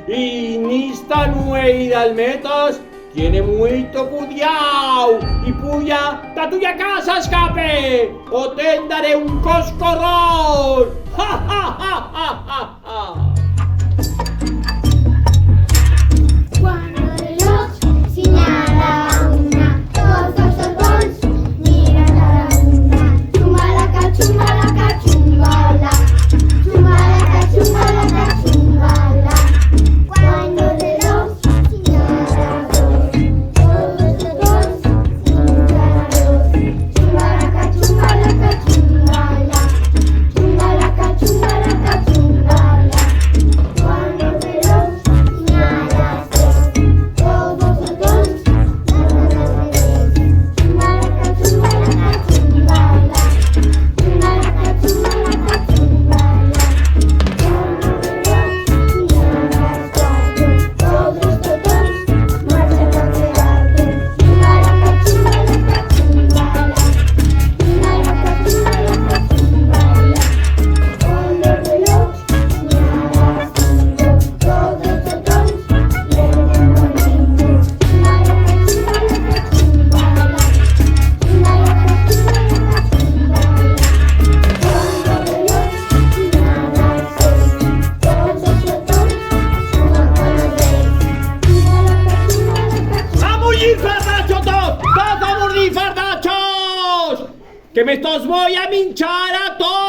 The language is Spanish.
Y nista nueva al metas tiene muito cuidado y puya da tuya casa escape o te daré un coscorrón. Cuando el reloj señala una, todos los bons miran a la luna. Chumalaca, chumalaca, chumbala. Chumalaca, chumalaca, chumbala. Cuando el reloj señala dos, todos los bons miran a dos. Chumalaca, chumalaca, chumbala. Chumalaca, chumalaca, chumbala. Cuando el reloj señala tres, todos los bons miran al revés. Chumalaca, chumalaca, chumbala. Chumalaca, chumalaca, chumbala. Cuando el reloj señala cuatro, todos los bons marchan al teatro. Chumalaca, chumalaca, chumbala. Chumalaca, chumalaca, chumbala. Cuando el reloj señala cinco, todos los bons pierden bonito. Chumalaca, chumalaca, chumbala. Chumalaca, chumalaca, chumbala. Cuando el reloj señala seis, todos los bons juegan con los reyes. Chumalaca, chumalaca, ¡A mullir fardachos todos! ¡Vas a morir fardachos! ¡Que me estos voy a minchar a todos!